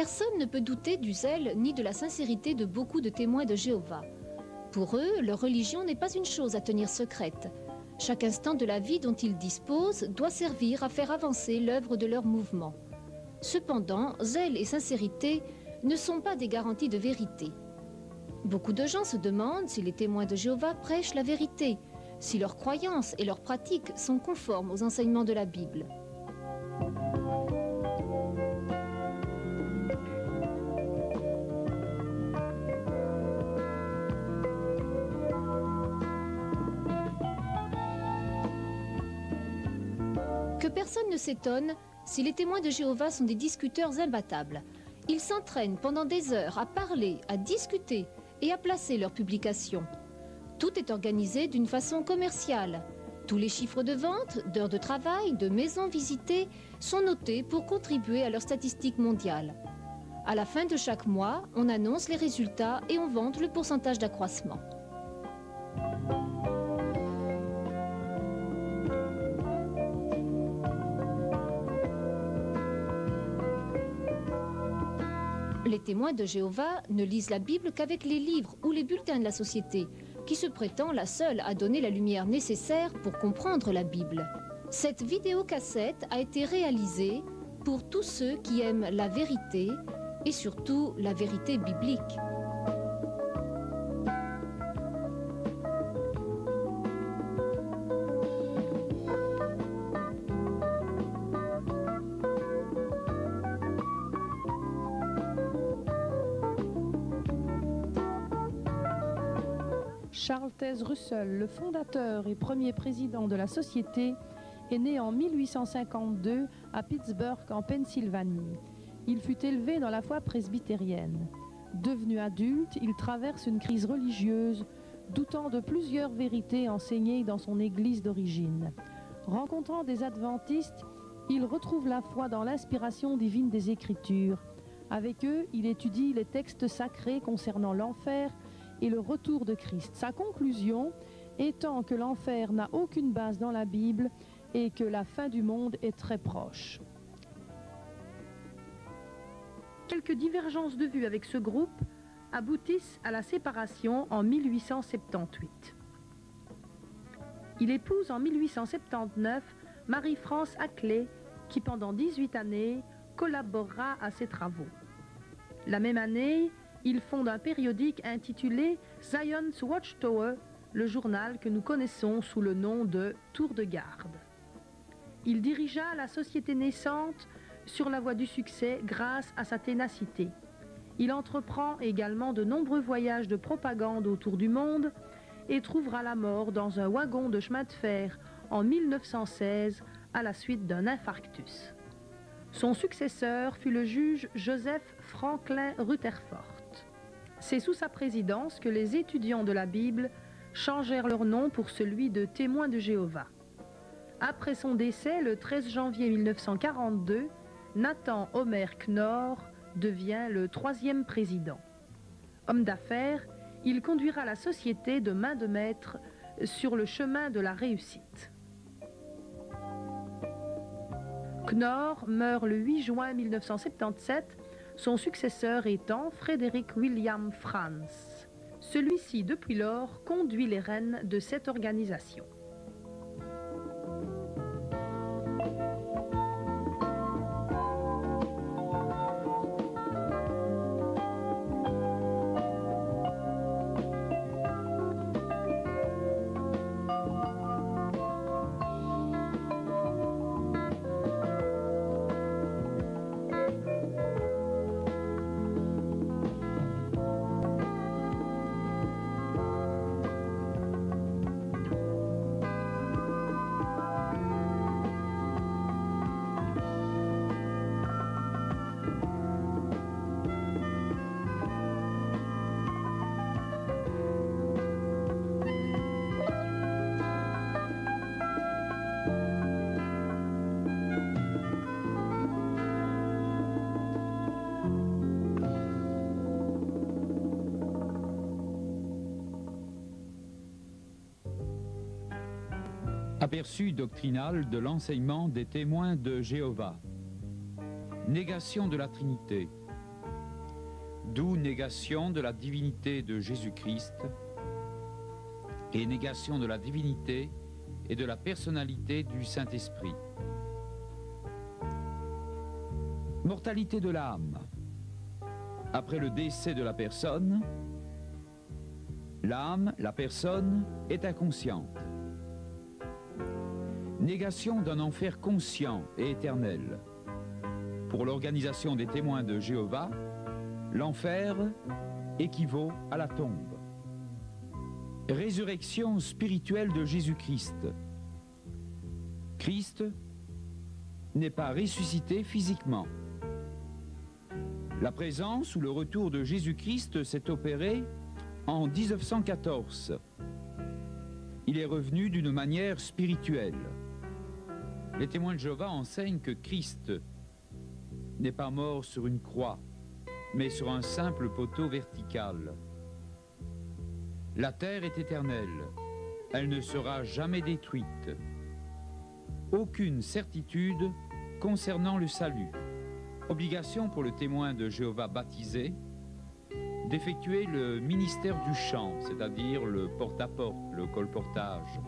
Personne ne peut douter du zèle ni de la sincérité de beaucoup de témoins de Jéhovah. Pour eux, leur religion n'est pas une chose à tenir secrète. Chaque instant de la vie dont ils disposent doit servir à faire avancer l'œuvre de leur mouvement. Cependant, zèle et sincérité ne sont pas des garanties de vérité. Beaucoup de gens se demandent si les témoins de Jéhovah prêchent la vérité, si leurs croyances et leurs pratiques sont conformes aux enseignements de la Bible. Que personne ne s'étonne si les témoins de Jéhovah sont des discuteurs imbattables. Ils s'entraînent pendant des heures à parler, à discuter et à placer leurs publications. Tout est organisé d'une façon commerciale. Tous les chiffres de vente, d'heures de travail, de maisons visitées sont notés pour contribuer à leurs statistiques mondiales. À la fin de chaque mois, on annonce les résultats et on vante le pourcentage d'accroissement. Les témoins de Jéhovah ne lisent la Bible qu'avec les livres ou les bulletins de la société, qui se prétend la seule à donner la lumière nécessaire pour comprendre la Bible. Cette vidéocassette a été réalisée pour tous ceux qui aiment la vérité et surtout la vérité biblique. Charles Taze Russell, le fondateur et premier président de la société, est né en 1852 à Pittsburgh, en Pennsylvanie. Il fut élevé dans la foi presbytérienne. Devenu adulte, il traverse une crise religieuse, doutant de plusieurs vérités enseignées dans son église d'origine. Rencontrant des adventistes, il retrouve la foi dans l'inspiration divine des Écritures. Avec eux, il étudie les textes sacrés concernant l'enfer et le retour de Christ. Sa conclusion étant que l'enfer n'a aucune base dans la Bible et que la fin du monde est très proche. Quelques divergences de vues avec ce groupe aboutissent à la séparation en 1878. Il épouse en 1879 Marie-France Hackley, qui pendant 18 années collaborera à ses travaux. La même année, il fonde un périodique intitulé Zion's Watchtower, le journal que nous connaissons sous le nom de Tour de garde. Il dirigea la société naissante sur la voie du succès grâce à sa ténacité. Il entreprend également de nombreux voyages de propagande autour du monde et trouvera la mort dans un wagon de chemin de fer en 1916 à la suite d'un infarctus. Son successeur fut le juge Joseph Franklin Rutherford. C'est sous sa présidence que les étudiants de la Bible changèrent leur nom pour celui de témoins de Jéhovah. Après son décès, le 13 janvier 1942, Nathan Homer Knorr devient le 3e président. Homme d'affaires, il conduira la société de main de maître sur le chemin de la réussite. Knorr meurt le 8 juin 1977, son successeur étant Frédéric William Franz. Celui-ci, depuis lors, conduit les rênes de cette organisation. Aperçu doctrinal de l'enseignement des témoins de Jéhovah. Négation de la Trinité. d'où négation de la divinité de Jésus-Christ et négation de la divinité et de la personnalité du Saint-Esprit. Mortalité de l'âme. Après le décès de la personne, l'âme, la personne, est inconsciente. Négation d'un enfer conscient et éternel. Pour l'organisation des témoins de Jéhovah, l'enfer équivaut à la tombe. Résurrection spirituelle de Jésus-Christ. Christ n'est pas ressuscité physiquement. La présence ou le retour de Jésus-Christ s'est opéré en 1914. Il est revenu d'une manière spirituelle. Les témoins de Jéhovah enseignent que Christ n'est pas mort sur une croix, mais sur un simple poteau vertical. La terre est éternelle, elle ne sera jamais détruite. Aucune certitude concernant le salut. Obligation pour le témoin de Jéhovah baptisé d'effectuer le ministère du chant, c'est-à-dire le porte-à-porte, le colportage.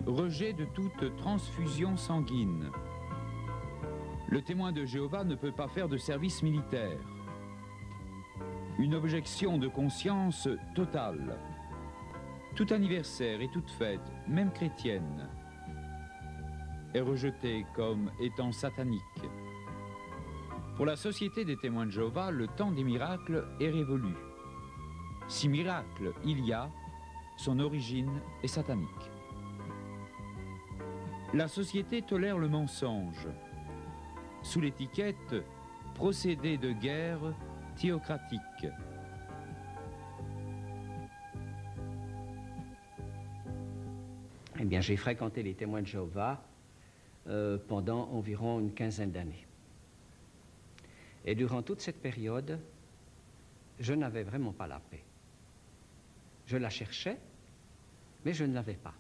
Rejet de toute transfusion sanguine. Le témoin de Jéhovah ne peut pas faire de service militaire. Une objection de conscience totale. Tout anniversaire et toute fête, même chrétienne, est rejeté comme étant satanique. Pour la Société des témoins de Jéhovah, le temps des miracles est révolu. Si miracle il y a, son origine est satanique. La Société tolère le mensonge, sous l'étiquette « procédé de guerre théocratique ». Eh bien, j'ai fréquenté les témoins de Jéhovah pendant environ une quinzaine d'années. Et durant toute cette période, je n'avais vraiment pas la paix. Je la cherchais, mais je ne l'avais pas.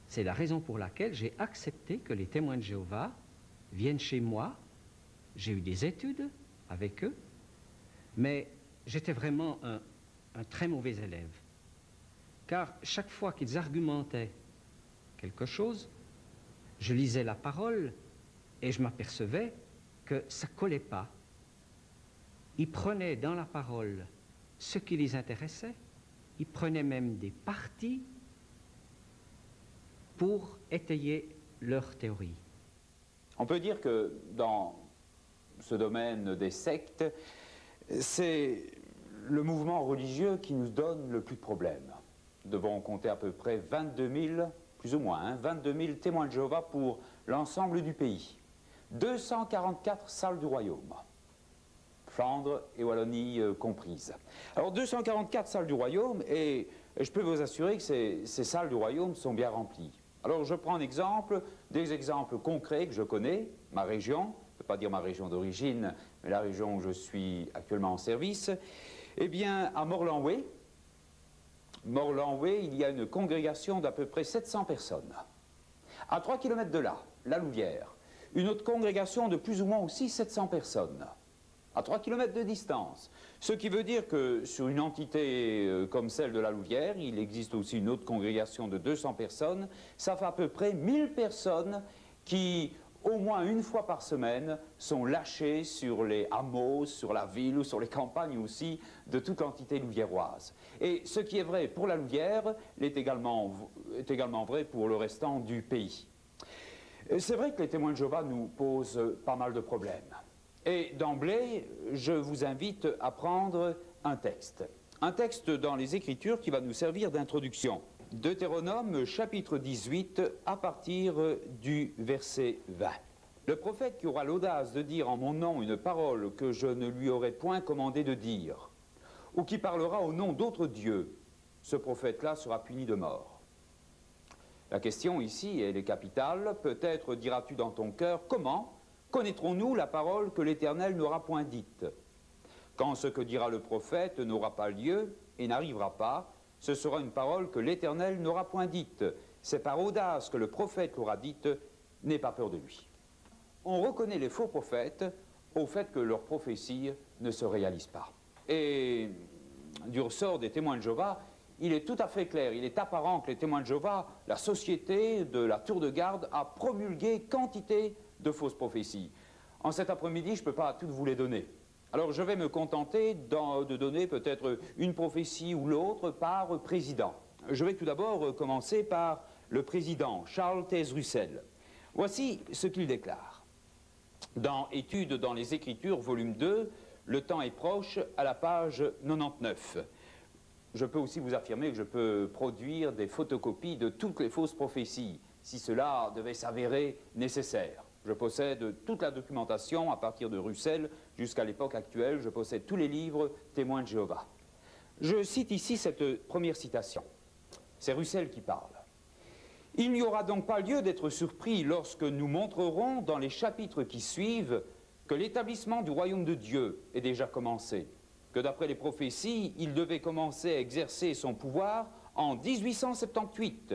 C'est la raison pour laquelle j'ai accepté que les témoins de Jéhovah viennent chez moi. J'ai eu des études avec eux, mais j'étais vraiment un très mauvais élève. Car chaque fois qu'ils argumentaient quelque chose, je lisais la parole et je m'apercevais que ça ne collait pas. Ils prenaient dans la parole ce qui les intéressait, ils prenaient même des partis pour étayer leur théorie. On peut dire que dans ce domaine des sectes, c'est le mouvement religieux qui nous donne le plus de problèmes. Nous devons compter à peu près 22 000, plus ou moins, 22 000 témoins de Jéhovah pour l'ensemble du pays. 244 salles du royaume, Flandre et Wallonie comprises. Alors 244 salles du royaume, et je peux vous assurer que ces salles du royaume sont bien remplies. Alors je prends un exemple, des exemples concrets que je connais, ma région, je ne peux pas dire ma région d'origine, mais la région où je suis actuellement en service. Eh bien, à Morlanway, il y a une congrégation d'à peu près 700 personnes. À 3 km de là, la Louvière, une autre congrégation de plus ou moins aussi 700 personnes, à 3 km de distance. Ce qui veut dire que sur une entité comme celle de la Louvière, il existe aussi une autre congrégation de 200 personnes. Ça fait à peu près 1000 personnes qui, au moins une fois par semaine, sont lâchées sur les hameaux, sur la ville ou sur les campagnes aussi de toute l'entité louviéroise. Et ce qui est vrai pour la Louvière est également vrai pour le restant du pays. C'est vrai que les témoins de Jéhovah nous posent pas mal de problèmes. Et d'emblée, je vous invite à prendre un texte dans les Écritures qui va nous servir d'introduction. Deutéronome chapitre 18 à partir du verset 20. Le prophète qui aura l'audace de dire en mon nom une parole que je ne lui aurais point commandé de dire, ou qui parlera au nom d'autres dieux, ce prophète-là sera puni de mort. La question ici, elle est capitale. Peut-être diras-tu dans ton cœur, comment connaîtrons-nous la parole que l'Éternel n'aura point dite? Quand ce que dira le prophète n'aura pas lieu et n'arrivera pas, ce sera une parole que l'Éternel n'aura point dite. C'est par audace que le prophète l'aura dite, n'aie pas peur de lui. On reconnaît les faux prophètes au fait que leurs prophéties ne se réalisent pas. Et du ressort des témoins de Jéhovah, il est tout à fait clair, il est apparent que les témoins de Jéhovah, la société de la tour de garde, a promulgué quantité de fausses prophéties. En cet après-midi, je ne peux pas toutes vous les donner. Alors je vais me contenter de donner peut-être une prophétie ou l'autre par président. Je vais tout d'abord commencer par le président, Charles Taze Russell. Voici ce qu'il déclare. Dans Études dans les Écritures, volume 2, le temps est proche, à la page 99. Je peux aussi vous affirmer que je peux produire des photocopies de toutes les fausses prophéties, si cela devait s'avérer nécessaire. Je possède toute la documentation à partir de Russell jusqu'à l'époque actuelle. Je possède tous les livres témoins de Jéhovah. Je cite ici cette première citation. C'est Russell qui parle. « Il n'y aura donc pas lieu d'être surpris lorsque nous montrerons dans les chapitres qui suivent que l'établissement du royaume de Dieu est déjà commencé, que d'après les prophéties, il devait commencer à exercer son pouvoir en 1878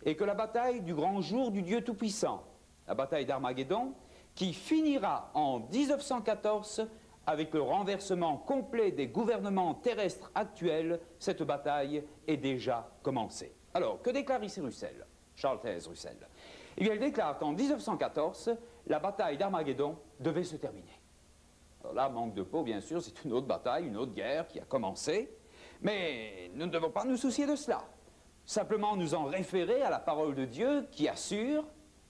et que la bataille du grand jour du Dieu Tout-Puissant, la bataille d'Armageddon, qui finira en 1914 avec le renversement complet des gouvernements terrestres actuels, cette bataille est déjà commencée. » Alors, que déclare ici Russell, Charles Taze Russell? Eh bien, il déclare qu'en 1914, la bataille d'Armageddon devait se terminer. Alors là, manque de peau, bien sûr, c'est une autre bataille, une autre guerre qui a commencé, mais nous ne devons pas nous soucier de cela. Simplement nous en référer à la parole de Dieu qui assure,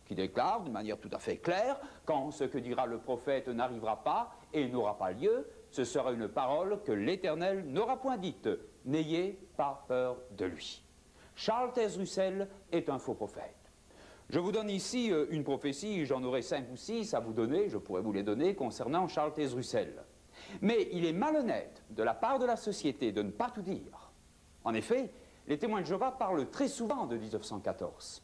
qui déclare de manière tout à fait claire, quand ce que dira le prophète n'arrivera pas et n'aura pas lieu, ce sera une parole que l'Éternel n'aura point dite. N'ayez pas peur de lui. Charles Taze Russell est un faux prophète. Je vous donne ici une prophétie, j'en aurai 5 ou 6 à vous donner, je pourrais vous les donner, concernant Charles Taze Russell. Mais il est malhonnête de la part de la société de ne pas tout dire. En effet, les témoins de Jéhovah parlent très souvent de 1914.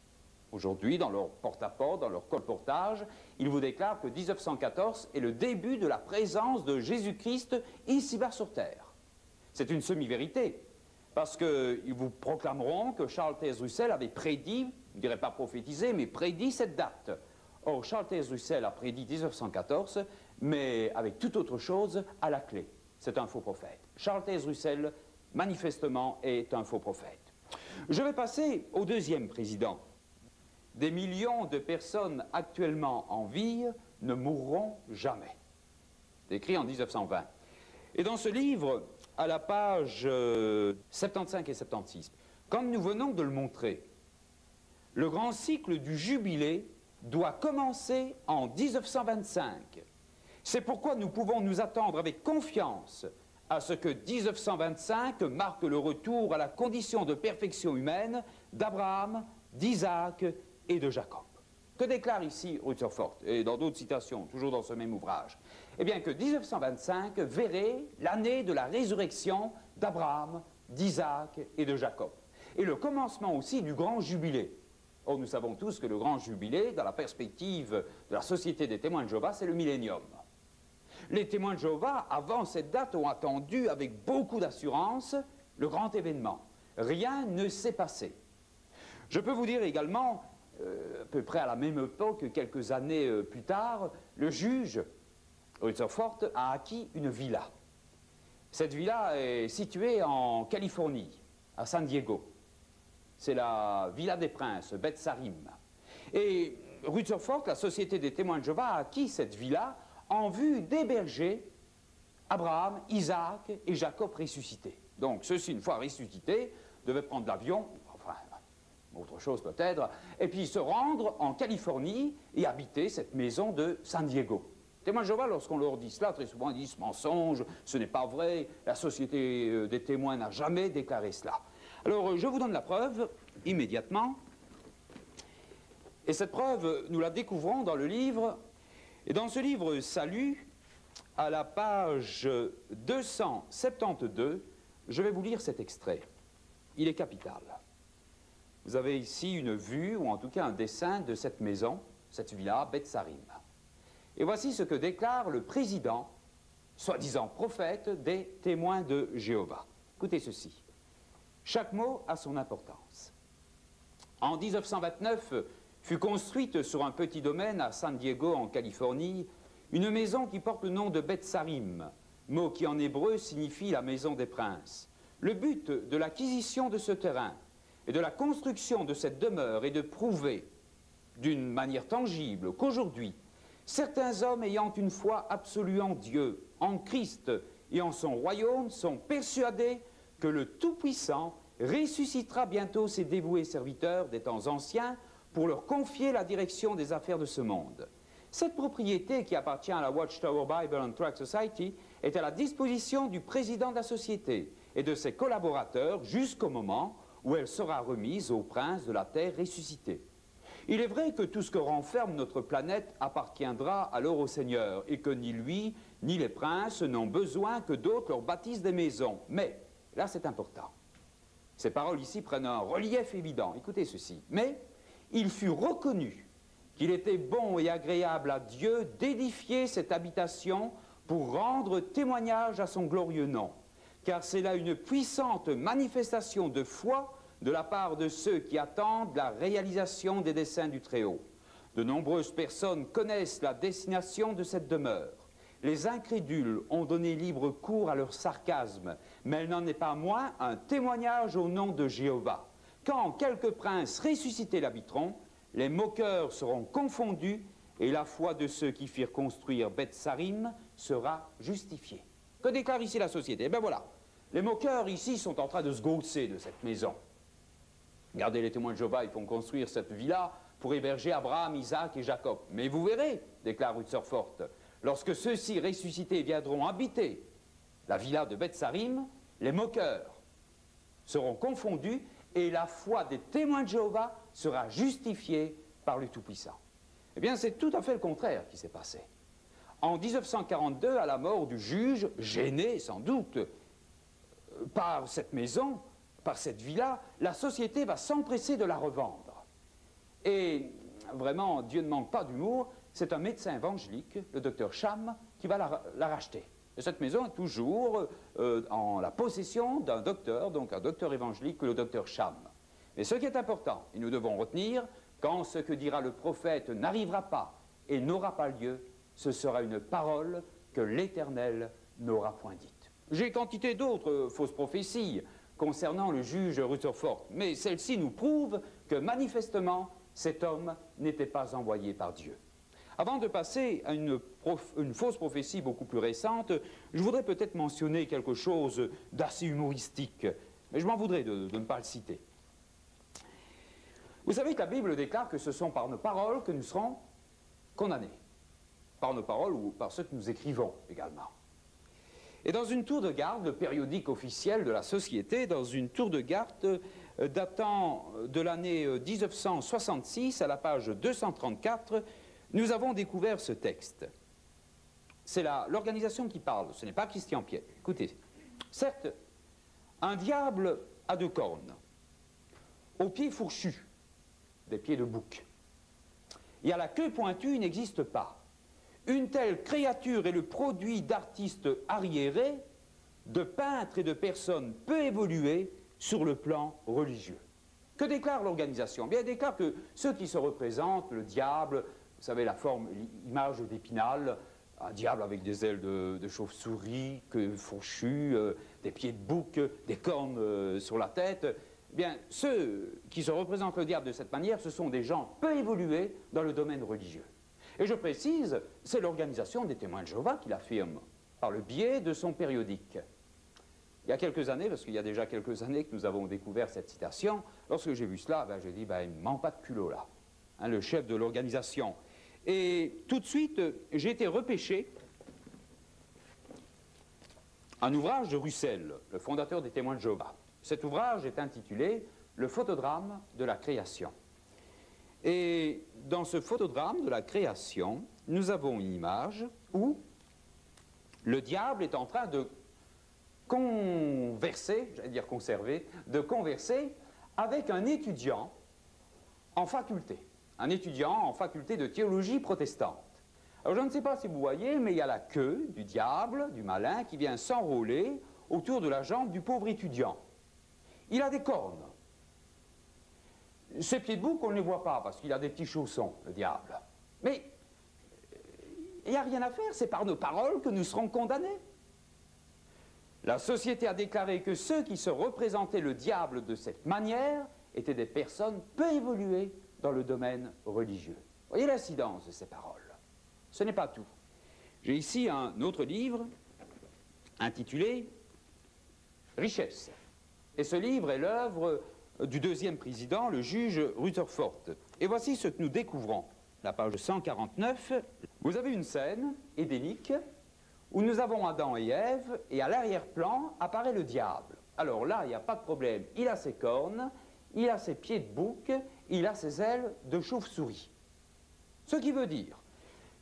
Aujourd'hui, dans leur porte-à-porte, dans leur colportage, ils vous déclarent que 1914 est le début de la présence de Jésus-Christ ici-bas sur terre. C'est une semi-vérité, parce qu'ils vous proclameront que Charles Taze Russell avait prédit, je ne dirais pas prophétisé, mais prédit cette date. Or, Charles Taze Russell a prédit 1914, mais avec toute autre chose à la clé. C'est un faux prophète. Charles Taze Russell, manifestement, est un faux prophète. Je vais passer au deuxième président. Des millions de personnes actuellement en vie ne mourront jamais. C'est écrit en 1920. Et dans ce livre, à la page 75 et 76, comme nous venons de le montrer, le grand cycle du jubilé doit commencer en 1925. C'est pourquoi nous pouvons nous attendre avec confiance à ce que 1925 marque le retour à la condition de perfection humaine d'Abraham, d'Isaac et de Jacob. Que déclare ici Rutherford, et dans d'autres citations, toujours dans ce même ouvrage? Eh bien que 1925 verrait l'année de la résurrection d'Abraham, d'Isaac et de Jacob. Et le commencement aussi du grand jubilé. Or, nous savons tous que le grand jubilé, dans la perspective de la société des témoins de Jéhovah, c'est le millénium. Les témoins de Jéhovah, avant cette date, ont attendu avec beaucoup d'assurance le grand événement. Rien ne s'est passé. Je peux vous dire également, à peu près à la même époque, quelques années plus tard, le juge Rutherford a acquis une villa. Cette villa est située en Californie, à San Diego. C'est la Villa des Princes, Beth Sarim. Et Rutherford, la Société des témoins de Jéhovah, a acquis cette villa en vue d'héberger Abraham, Isaac et Jacob ressuscités. Donc ceux-ci, une fois ressuscités, devaient prendre l'avion, enfin, autre chose peut-être, et puis se rendre en Californie et habiter cette maison de San Diego. Les témoins de Jéhovah, lorsqu'on leur dit cela, très souvent ils disent mensonge, ce n'est pas vrai, la Société des témoins n'a jamais déclaré cela. Alors, je vous donne la preuve immédiatement. Et cette preuve, nous la découvrons dans le livre. Et dans ce livre Salut, à la page 272, je vais vous lire cet extrait. Il est capital. Vous avez ici une vue, ou en tout cas un dessin de cette maison, cette villa, Beth Sarim. Et voici ce que déclare le président, soi-disant prophète, des témoins de Jéhovah. Écoutez ceci. Chaque mot a son importance. En 1929, fut construite sur un petit domaine à San Diego, en Californie, une maison qui porte le nom de Beth Sarim, mot qui en hébreu signifie la maison des princes. Le but de l'acquisition de ce terrain et de la construction de cette demeure est de prouver d'une manière tangible qu'aujourd'hui, certains hommes ayant une foi absolue en Dieu, en Christ et en son royaume sont persuadés que le Tout-Puissant ressuscitera bientôt ses dévoués serviteurs des temps anciens pour leur confier la direction des affaires de ce monde. Cette propriété qui appartient à la Watchtower Bible and Tract Society est à la disposition du président de la société et de ses collaborateurs jusqu'au moment où elle sera remise au prince de la terre ressuscité. Il est vrai que tout ce que renferme notre planète appartiendra alors au Seigneur et que ni lui ni les princes n'ont besoin que d'autres leur bâtissent des maisons. Mais, là c'est important, ces paroles ici prennent un relief évident. Écoutez ceci. Mais il fut reconnu qu'il était bon et agréable à Dieu d'édifier cette habitation pour rendre témoignage à son glorieux nom. Car c'est là une puissante manifestation de foi de la part de ceux qui attendent la réalisation des desseins du Très-Haut. De nombreuses personnes connaissent la destination de cette demeure. Les incrédules ont donné libre cours à leur sarcasme, mais elle n'en est pas moins un témoignage au nom de Jéhovah. Quand quelques princes ressuscités l'habiteront, les moqueurs seront confondus et la foi de ceux qui firent construire Beth Sarim sera justifiée. Que déclare ici la société? Eh bien voilà, les moqueurs ici sont en train de se gausser de cette maison. Regardez, les témoins de Jéhovah, ils font construire cette villa pour héberger Abraham, Isaac et Jacob. Mais vous verrez, déclare Rutherford, lorsque ceux-ci ressuscités viendront habiter la villa de Beth Sarim, les moqueurs seront confondus et la foi des témoins de Jéhovah sera justifiée par le Tout-Puissant. Eh bien, c'est tout à fait le contraire qui s'est passé. En 1942, à la mort du juge, gêné sans doute par cette maison, par cette villa, la société va s'empresser de la revendre. Et vraiment, Dieu ne manque pas d'humour, c'est un médecin évangélique, le docteur Cham, qui va la racheter. Et cette maison est toujours en la possession d'un docteur, donc un docteur évangélique, le docteur Cham. Mais ce qui est important, et nous devons retenir, quand ce que dira le prophète n'arrivera pas et n'aura pas lieu, ce sera une parole que l'Éternel n'aura point dite. J'ai quantité d'autres fausses prophéties concernant le juge Rutherford, mais celle-ci nous prouve que manifestement cet homme n'était pas envoyé par Dieu. Avant de passer à une fausse prophétie beaucoup plus récente, je voudrais peut-être mentionner quelque chose d'assez humoristique, mais je m'en voudrais de ne pas le citer. Vous savez que la Bible déclare que ce sont par nos paroles que nous serons condamnés. Par nos paroles ou par ceux que nous écrivons également. Et dans une tour de garde, le périodique officiel de la société, dans une tour de garde datant de l'année 1966, à la page 234, nous avons découvert ce texte. C'est l'organisation qui parle, ce n'est pas Christian Piet. Écoutez, certes, un diable a deux cornes, aux pieds fourchus, des pieds de bouc, et à la queue pointue, il n'existe pas. Une telle créature est le produit d'artistes arriérés, de peintres et de personnes peu évoluées sur le plan religieux. Que déclare l'organisation? Bien, elle déclare que ceux qui se représentent, le diable, vous savez, la forme, l'image d'Épinal, un diable avec des ailes de chauve-souris, queue fourchue, des pieds de bouc, des cornes sur la tête, bien, ceux qui se représentent le diable de cette manière, ce sont des gens peu évolués dans le domaine religieux. Et je précise, c'est l'organisation des témoins de Jéhovah qui l'affirme, par le biais de son périodique. Il y a quelques années, parce qu'il y a déjà quelques années que nous avons découvert cette citation, lorsque j'ai vu cela, j'ai dit, il ne manque pas de culot là, hein, le chef de l'organisation. Et tout de suite, j'ai été repêché un ouvrage de Russell, le fondateur des témoins de Jéhovah. Cet ouvrage est intitulé « Le photodrame de la création ». Et dans ce photodrame de la création, nous avons une image où le diable est en train de converser, j'allais dire conserver, de converser avec un étudiant en faculté de théologie protestante. Alors je ne sais pas si vous voyez, mais il y a la queue du diable, du malin, qui vient s'enrôler autour de la jambe du pauvre étudiant. Il a des cornes. Ses pieds de bouc, on ne les voit pas, parce qu'il a des petits chaussons, le diable. Mais Il n'y a rien à faire, c'est par nos paroles que nous serons condamnés. La société a déclaré que ceux qui se représentaient le diable de cette manière étaient des personnes peu évoluées dans le domaine religieux. Voyez l'incidence de ces paroles. Ce n'est pas tout. J'ai ici un autre livre intitulé « Richesse ». Et ce livre est l'œuvre du deuxième président, le juge Rutherford. Et voici ce que nous découvrons. La page 149, vous avez une scène édénique où nous avons Adam et Ève, et à l'arrière-plan apparaît le diable. Alors là, il n'y a pas de problème. Il a ses cornes, il a ses pieds de bouc, il a ses ailes de chauve-souris. Ce qui veut dire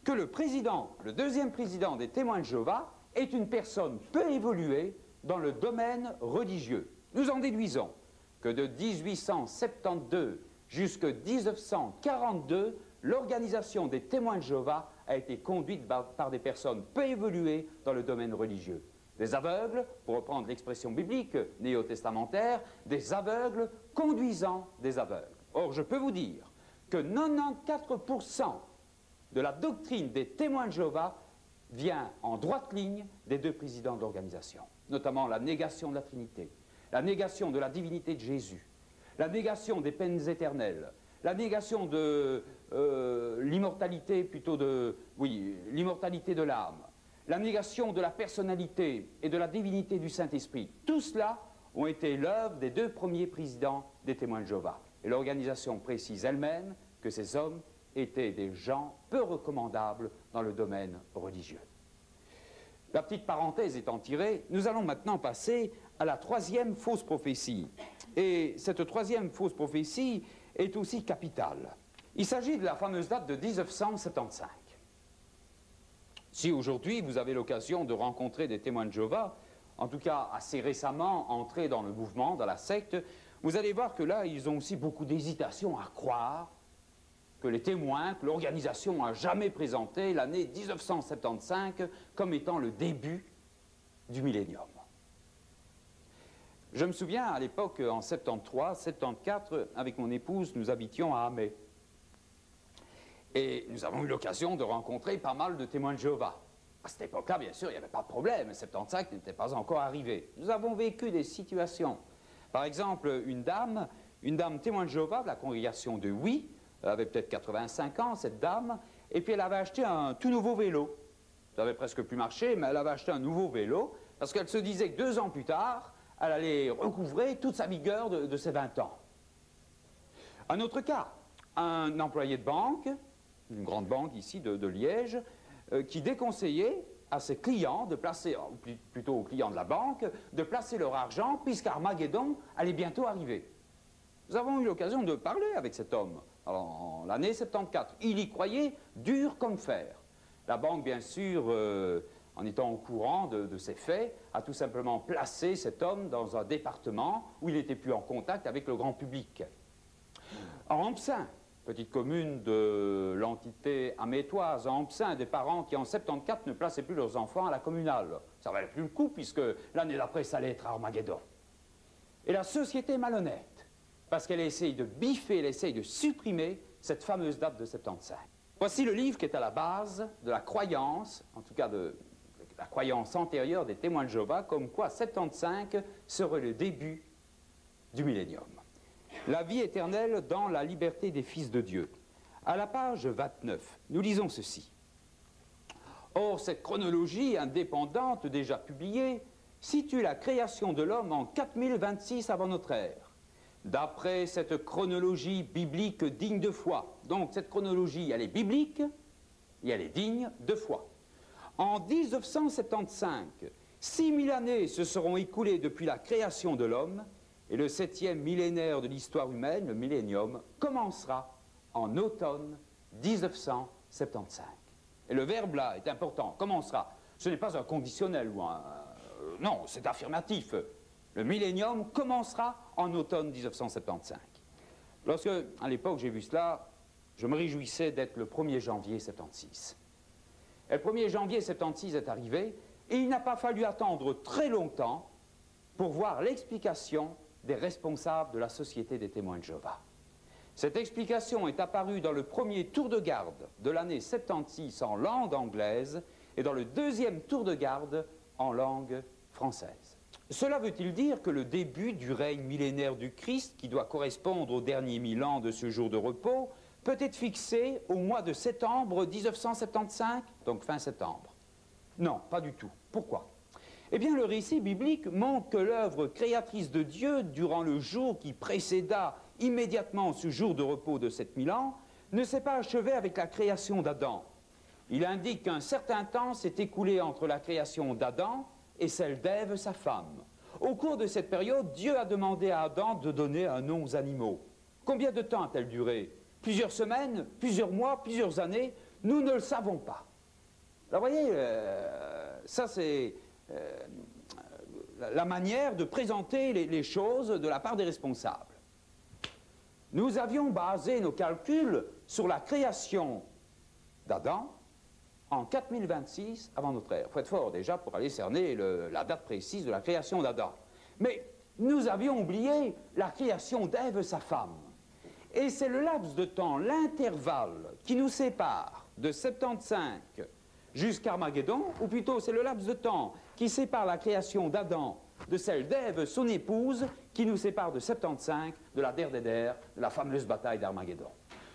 que le président, le deuxième président des témoins de Jéhovah, est une personne peu évoluée dans le domaine religieux. Nous en déduisons que de 1872 jusqu'à 1942, l'organisation des témoins de Jéhovah a été conduite par des personnes peu évoluées dans le domaine religieux. Des aveugles, pour reprendre l'expression biblique néo-testamentaire, des aveugles conduisant des aveugles. Or, je peux vous dire que 94% de la doctrine des témoins de Jéhovah vient en droite ligne des deux présidents de l'organisation, notamment la négation de la Trinité, la négation de la divinité de Jésus, la négation des peines éternelles, la négation de l'immortalité, l'immortalité de l'âme, la négation de la personnalité et de la divinité du Saint-Esprit. Tout cela ont été l'œuvre des deux premiers présidents des témoins de Jéhovah. Et l'organisation précise elle-même que ces hommes étaient des gens peu recommandables dans le domaine religieux. La petite parenthèse étant tirée, nous allons maintenant passer à la troisième fausse prophétie. Et cette troisième fausse prophétie est aussi capitale. Il s'agit de la fameuse date de 1975. Si aujourd'hui vous avez l'occasion de rencontrer des témoins de Jéhovah, en tout cas assez récemment entrés dans le mouvement, dans la secte, vous allez voir que là, ils ont aussi beaucoup d'hésitation à croire que les témoins, que l'organisation a jamais présenté l'année 1975 comme étant le début du millénium. Je me souviens, à l'époque, en 73, 74, avec mon épouse, nous habitions à Amé. Et nous avons eu l'occasion de rencontrer pas mal de témoins de Jéhovah. À cette époque-là, bien sûr, il n'y avait pas de problème. 75 n'était pas encore arrivé. Nous avons vécu des situations. Par exemple, une dame témoin de Jéhovah de la congrégation de Huy, elle avait peut-être 85 ans, cette dame, et puis elle avait acheté un tout nouveau vélo. Ça avait presque plus marché, mais elle avait acheté un nouveau vélo, parce qu'elle se disait que 2 ans plus tard, elle allait recouvrer toute sa vigueur de ses 20 ans. Un autre cas, un employé de banque, une grande banque ici de Liège, qui déconseillait à ses clients de placer, plutôt aux clients de la banque, de placer leur argent puisqu'Armageddon allait bientôt arriver. Nous avons eu l'occasion de parler avec cet homme en l'année 74. Il y croyait dur comme fer. La banque, bien sûr, en étant au courant de ces faits, a tout simplement placé cet homme dans un département où il n'était plus en contact avec le grand public. En Ampsin, petite commune de l'entité amétoise, en Ampsin, des parents qui en 74 ne plaçaient plus leurs enfants à la communale. Ça ne valait plus le coup puisque l'année d'après, ça allait être Armageddon. Et la société est malhonnête parce qu'elle essaye de biffer, elle essaye de supprimer cette fameuse date de 75. Voici le livre qui est à la base de la croyance, en tout cas de la croyance antérieure des témoins de Jéhovah, comme quoi 75 serait le début du millénium. La vie éternelle dans la liberté des fils de Dieu. À la page 29, nous lisons ceci. Or, cette chronologie indépendante déjà publiée situe la création de l'homme en 4026 avant notre ère. D'après cette chronologie biblique digne de foi. Donc, cette chronologie, elle est biblique et elle est digne de foi. En 1975, 6000 années se seront écoulées depuis la création de l'homme et le 7e millénaire de l'histoire humaine, le millénium, commencera en automne 1975. Et le verbe là est important, commencera. Ce n'est pas un conditionnel ou un... non, c'est affirmatif. Le millénium commencera en automne 1975. Lorsque, à l'époque, j'ai vu cela, je me réjouissais d'être le 1er janvier 76. Et le 1er janvier 76 est arrivé, et il n'a pas fallu attendre très longtemps pour voir l'explication des responsables de la Société des témoins de Jéhovah. Cette explication est apparue dans le premier tour de garde de l'année 76 en langue anglaise et dans le deuxième tour de garde en langue française. Cela veut-il dire que le début du règne millénaire du Christ, qui doit correspondre au dernier 1000 ans de ce jour de repos, peut être fixé au mois de septembre 1975, donc fin septembre? Non, pas du tout. Pourquoi? Eh bien, le récit biblique montre que l'œuvre créatrice de Dieu, durant le jour qui précéda immédiatement ce jour de repos de 7000 ans, ne s'est pas achevée avec la création d'Adam. Il indique qu'un certain temps s'est écoulé entre la création d'Adam et celle d'Ève, sa femme. Au cours de cette période, Dieu a demandé à Adam de donner un nom aux animaux. Combien de temps a-t-elle duré? Plusieurs semaines, plusieurs mois, plusieurs années? Nous ne le savons pas. Alors, vous voyez, ça c'est la manière de présenter les choses de la part des responsables. Nous avions basé nos calculs sur la création d'Adam en 4026 avant notre ère. Il faut être fort déjà pour aller cerner la date précise de la création d'Adam. Mais nous avions oublié la création d'Ève, sa femme. Et c'est le laps de temps, l'intervalle qui nous sépare de 75 jusqu'à Armageddon, ou plutôt c'est le laps de temps qui sépare la création d'Adam de celle d'Ève, son épouse, qui nous sépare de 75, de la der des der, de la fameuse bataille d'Armageddon.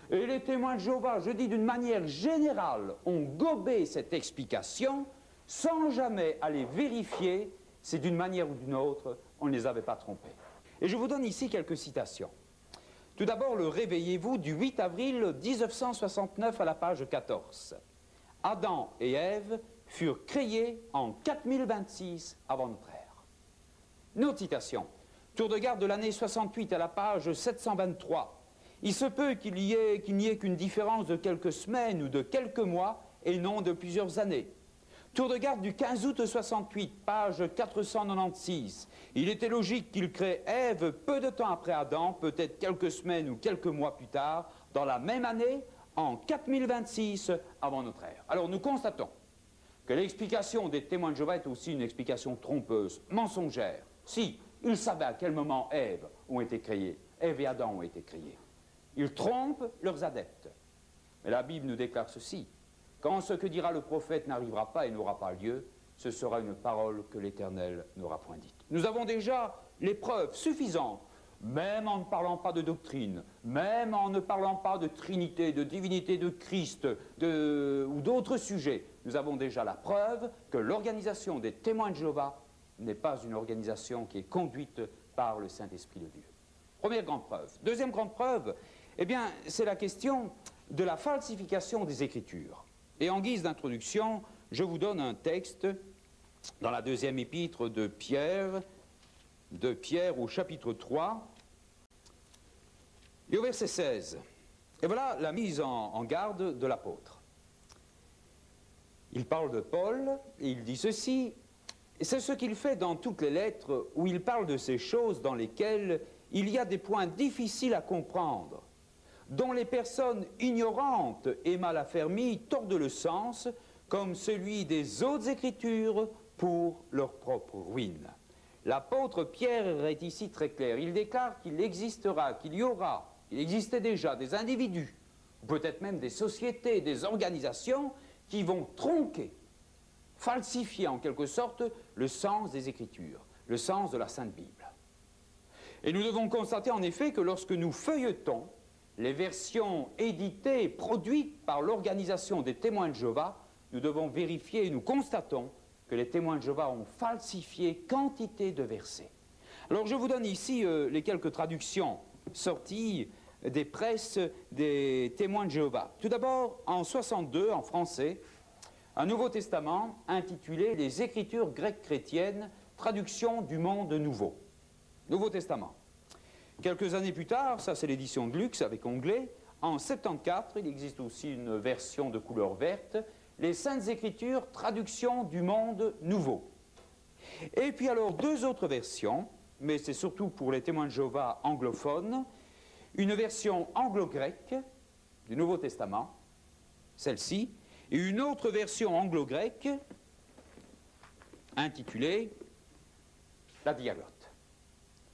Et les témoins de Jéhovah, je dis d'une manière générale, ont gobé cette explication sans jamais aller vérifier si d'une manière ou d'une autre, on ne les avait pas trompés. Et je vous donne ici quelques citations. Tout d'abord, le Réveillez-vous du 8 avril 1969 à la page 14. Adam et Ève furent créés en 4026 avant notre ère. Une autre citation. Tour de garde de l'année 68 à la page 723. Il se peut qu'il n'y ait qu'une différence de quelques semaines ou de quelques mois et non de plusieurs années. Tour de garde du 15 août 68, page 496. Il était logique qu'il crée Ève peu de temps après Adam, peut-être quelques semaines ou quelques mois plus tard, dans la même année, en 4026 avant notre ère. Alors nous constatons que l'explication des témoins de Jéhovah est aussi une explication trompeuse, mensongère. Si, ils savaient à quel moment Ève ont été créés, Ève et Adam ont été créés. Ils trompent leurs adeptes. Mais la Bible nous déclare ceci. Quand ce que dira le prophète n'arrivera pas et n'aura pas lieu, ce sera une parole que l'Éternel n'aura point dite. Nous avons déjà les preuves suffisantes, même en ne parlant pas de doctrine, même en ne parlant pas de Trinité, de divinité de Christ ou d'autres sujets. Nous avons déjà la preuve que l'organisation des témoins de Jéhovah n'est pas une organisation qui est conduite par le Saint-Esprit de Dieu. Première grande preuve. Deuxième grande preuve, eh bien, c'est la question de la falsification des Écritures. Et en guise d'introduction, je vous donne un texte dans la deuxième épître de Pierre au chapitre 3, et au verset 16. Et voilà la mise en garde de l'apôtre. Il parle de Paul, et il dit ceci, c'est ce qu'il fait dans toutes les lettres où il parle de ces choses dans lesquelles il y a des points difficiles à comprendre, dont les personnes ignorantes et mal affermies tordent le sens, comme celui des autres Écritures pour leur propre ruine. L'apôtre Pierre est ici très clair. Il déclare qu'il existera, qu'il y aura, il existait déjà des individus, peut-être même des sociétés, des organisations qui vont tronquer, falsifier en quelque sorte le sens des Écritures, le sens de la Sainte Bible. Et nous devons constater en effet que lorsque nous feuilletons les versions éditées et produites par l'organisation des témoins de Jéhovah, nous devons vérifier et nous constatons que les témoins de Jéhovah ont falsifié quantité de versets. Alors je vous donne ici les quelques traductions sorties des presses des témoins de Jéhovah. Tout d'abord, en 62, en français, un Nouveau Testament intitulé « Les Écritures grecques chrétiennes, traduction du monde nouveau ». Nouveau Testament. Quelques années plus tard, ça c'est l'édition de Luxe avec onglet, en 74, il existe aussi une version de couleur verte, les Saintes Écritures, traduction du monde nouveau. Et puis alors deux autres versions, mais c'est surtout pour les témoins de Jéhovah anglophones, une version anglo-grecque du Nouveau Testament, celle-ci, et une autre version anglo-grecque intitulée La Diaglotte.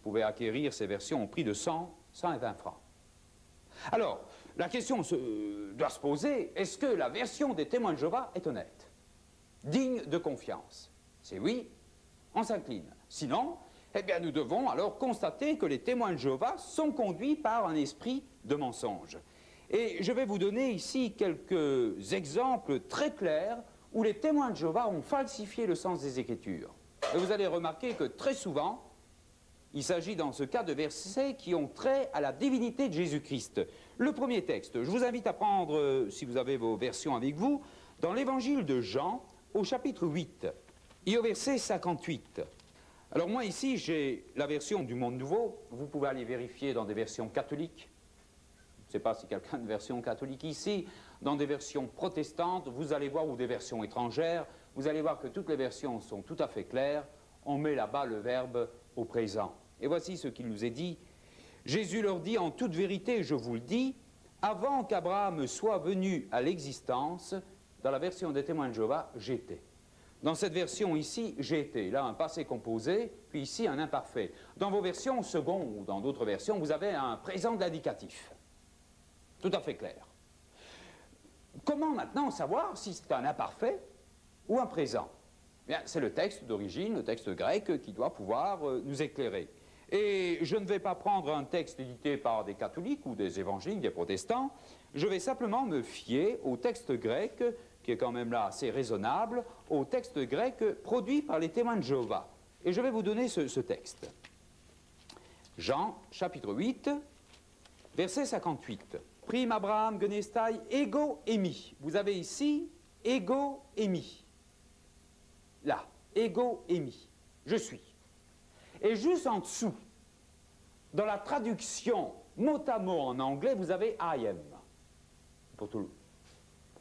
Vous pouvez acquérir ces versions au prix de 100 et 20 francs. Alors, la question doit se poser, est-ce que la version des témoins de Jéhovah est honnête, digne de confiance? C'est oui, on s'incline. Sinon, eh bien, nous devons alors constater que les témoins de Jéhovah sont conduits par un esprit de mensonge. Et je vais vous donner ici quelques exemples très clairs où les témoins de Jéhovah ont falsifié le sens des Écritures. Et vous allez remarquer que très souvent, il s'agit dans ce cas de versets qui ont trait à la divinité de Jésus-Christ. Le premier texte, je vous invite à prendre, si vous avez vos versions avec vous, dans l'évangile de Jean, au chapitre 8, et au verset 58. Alors moi ici, j'ai la version du Monde Nouveau, vous pouvez aller vérifier dans des versions catholiques. Je ne sais pas si quelqu'un a une version catholique ici, dans des versions protestantes, vous allez voir, ou des versions étrangères, vous allez voir que toutes les versions sont tout à fait claires, on met là-bas le verbe au présent. Et voici ce qu'il nous est dit. Jésus leur dit, en toute vérité, je vous le dis, avant qu'Abraham soit venu à l'existence, dans la version des témoins de Jéhovah, j'étais. Dans cette version ici, j'étais. Là, un passé composé, puis ici, un imparfait. Dans vos versions second ou dans d'autres versions, vous avez un présent de l'indicatif. Tout à fait clair. Comment maintenant savoir si c'est un imparfait ou un présent? Bien, c'est le texte d'origine, le texte grec, qui doit pouvoir nous éclairer. Et je ne vais pas prendre un texte édité par des catholiques ou des évangéliques, des protestants. Je vais simplement me fier au texte grec, qui est quand même là assez raisonnable, au texte grec produit par les témoins de Jéhovah. Et je vais vous donner ce texte. Jean, chapitre 8, verset 58. Prime Abraham, Genestai, ego emi. Vous avez ici, ego emi. Là, ego emi. Je suis. Et juste en dessous, dans la traduction mot à mot en anglais, vous avez I am. Pour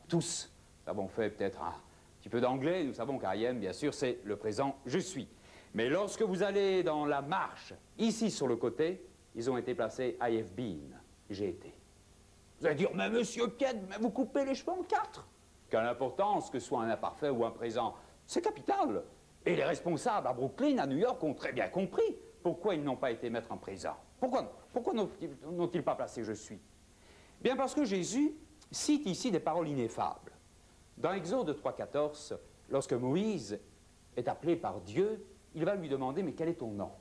tous. Nous avons fait peut-être un petit peu d'anglais, nous savons qu'I am, bien sûr, c'est le présent je suis. Mais lorsque vous allez dans la marche, ici sur le côté, ils ont été placés I have been, j'ai été. Vous allez dire, mais monsieur Pied, mais vous coupez les cheveux en quatre. Quelle importance que ce soit un imparfait ou un présent, c'est capital. Et les responsables à Brooklyn, à New York, ont très bien compris pourquoi ils n'ont pas été mettre en présent. Pourquoi n'ont-ils pas placé je suis? Bien parce que Jésus cite ici des paroles ineffables. Dans Exode 3,14, lorsque Moïse est appelé par Dieu, il va lui demander, mais quel est ton nom?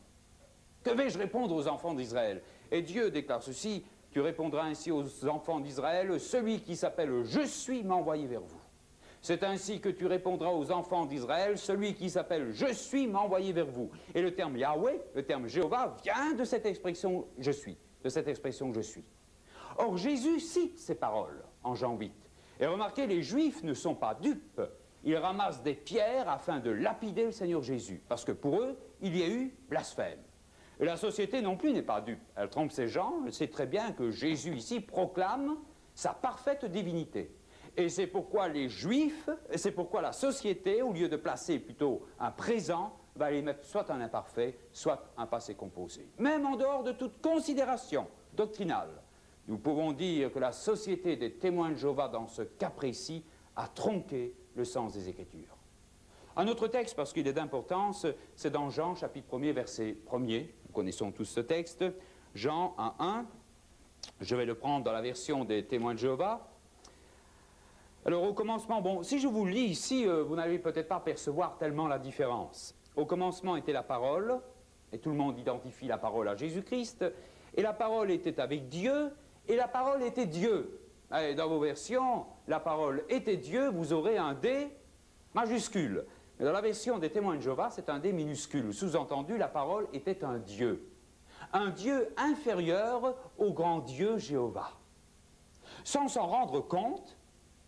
Que vais-je répondre aux enfants d'Israël? Et Dieu déclare ceci, tu répondras ainsi aux enfants d'Israël, celui qui s'appelle je suis m'a envoyé vers vous. C'est ainsi que tu répondras aux enfants d'Israël, celui qui s'appelle je suis m'a envoyé vers vous. Et le terme Yahweh, le terme Jéhovah, vient de cette expression je suis, de cette expression je suis. Or Jésus cite ces paroles en Jean 8. Et remarquez, les Juifs ne sont pas dupes. Ils ramassent des pierres afin de lapider le Seigneur Jésus. Parce que pour eux, il y a eu blasphème. Et la société non plus n'est pas dupe. Elle trompe ses gens. Elle sait très bien que Jésus ici proclame sa parfaite divinité. Et c'est pourquoi les Juifs, et c'est pourquoi la société, au lieu de placer plutôt un présent, va aller mettre soit un imparfait, soit un passé composé. Même en dehors de toute considération doctrinale. Nous pouvons dire que la société des témoins de Jéhovah, dans ce cas précis, a tronqué le sens des Écritures. Un autre texte, parce qu'il est d'importance, c'est dans Jean, chapitre 1er, verset 1er. Nous connaissons tous ce texte. Jean 1,1. Je vais le prendre dans la version des témoins de Jéhovah. Alors, au commencement, bon, si je vous le lis ici, vous n'allez peut-être pas percevoir tellement la différence. Au commencement était la parole, et tout le monde identifie la parole à Jésus-Christ, et la parole était avec Dieu, et la parole était Dieu. Allez, dans vos versions, la parole était Dieu, vous aurez un D majuscule. Mais dans la version des témoins de Jéhovah, c'est un D minuscule. Sous-entendu, la parole était un Dieu. Un Dieu inférieur au grand Dieu Jéhovah. Sans s'en rendre compte,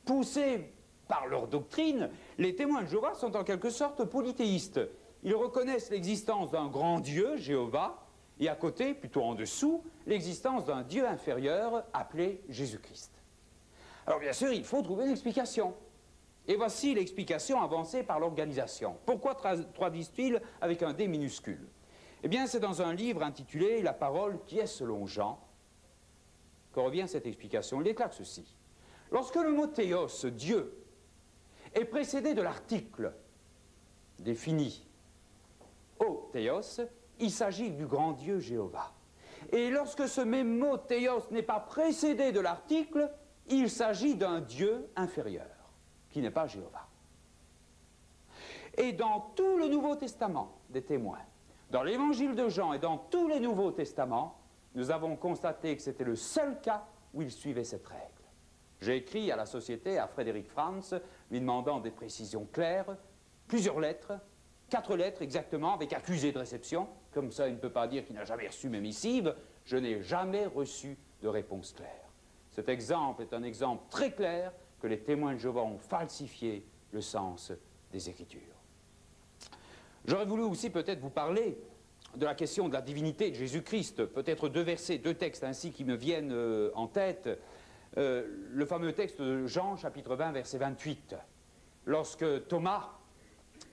poussés par leur doctrine, les témoins de Jéhovah sont en quelque sorte polythéistes. Ils reconnaissent l'existence d'un grand Dieu, Jéhovah, et à côté, plutôt en dessous, l'existence d'un Dieu inférieur appelé Jésus-Christ. Alors bien sûr, il faut trouver une explication. Et voici l'explication avancée par l'organisation. Pourquoi traduisent-ils avec un D minuscule? Eh bien, c'est dans un livre intitulé « La parole qui est selon Jean » que revient cette explication. Il déclare ceci. Lorsque le mot théos, Dieu, est précédé de l'article défini au théos, il s'agit du grand Dieu Jéhovah. Et lorsque ce même mot théos n'est pas précédé de l'article, il s'agit d'un Dieu inférieur, qui n'est pas Jéhovah. Et dans tout le Nouveau Testament des témoins, dans l'Évangile de Jean et dans tous les Nouveaux Testaments, nous avons constaté que c'était le seul cas où il suivait cette règle. J'ai écrit à la Société, à Frédéric Franz, lui demandant des précisions claires, plusieurs lettres, 4 lettres exactement, avec accusé de réception. Comme ça, il ne peut pas dire qu'il n'a jamais reçu mes missives. Je n'ai jamais reçu de réponse claire. Cet exemple est un exemple très clair que les témoins de Jéhovah ont falsifié le sens des Écritures. J'aurais voulu aussi peut-être vous parler de la question de la divinité de Jésus-Christ. Peut-être 2 versets, 2 textes ainsi qui me viennent en tête. Le fameux texte de Jean, chapitre 20, verset 28. Lorsque Thomas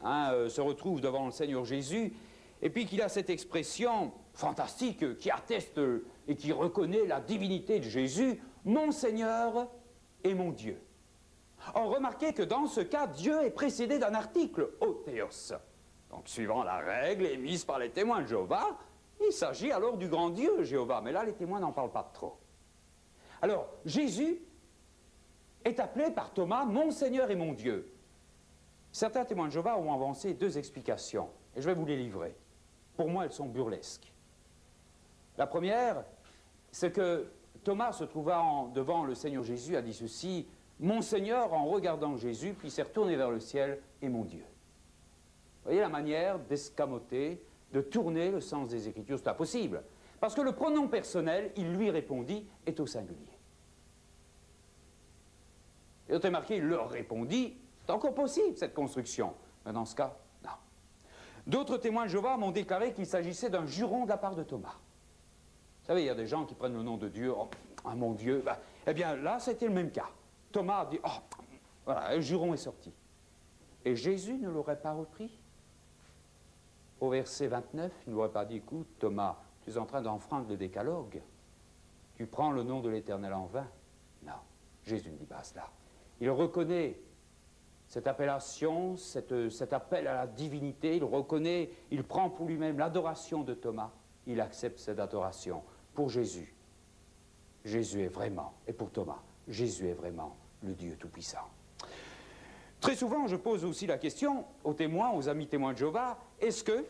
se retrouve devant le Seigneur Jésus, et puis qu'il a cette expression fantastique qui atteste et qui reconnaît la divinité de Jésus, « Mon Seigneur et mon Dieu ». Or, remarquez que dans ce cas, Dieu est précédé d'un article, « O Théos ». Donc, suivant la règle émise par les témoins de Jéhovah, il s'agit alors du grand Dieu, Jéhovah. Mais là, les témoins n'en parlent pas trop. Alors, Jésus est appelé par Thomas « Mon Seigneur et mon Dieu ». Certains témoins de Jéhovah ont avancé 2 explications, et je vais vous les livrer. Pour moi, elles sont burlesques. La première, c'est que Thomas, se trouvant devant le Seigneur Jésus, a dit ceci, « Mon Seigneur, en regardant Jésus, puis s'est retourné vers le ciel, et mon Dieu. » Vous voyez la manière d'escamoter, de tourner le sens des Écritures, c'est impossible. Parce que le pronom personnel, il lui répondit, est au singulier. Et on a marqué, il leur répondit, c'est encore possible cette construction. Mais dans ce cas, non. D'autres témoins de Jéhovah m'ont déclaré qu'il s'agissait d'un juron de la part de Thomas. Vous savez, il y a des gens qui prennent le nom de Dieu, oh, mon Dieu, ben, eh bien là, c'était le même cas. Thomas a dit, oh, voilà, un juron est sorti. Et Jésus ne l'aurait pas repris. Au verset 29, il ne l'aurait pas dit, écoute, Thomas, tu es en train d'enfreindre le décalogue. Tu prends le nom de l'Éternel en vain. Non, Jésus ne dit pas cela. Il reconnaît cette appellation, cet appel à la divinité, il reconnaît, il prend pour lui-même l'adoration de Thomas, il accepte cette adoration. Pour Jésus, Jésus est vraiment, et pour Thomas, Jésus est vraiment le Dieu Tout-Puissant. Très souvent, je pose aussi la question aux témoins, aux amis témoins de Jéhovah, est-ce que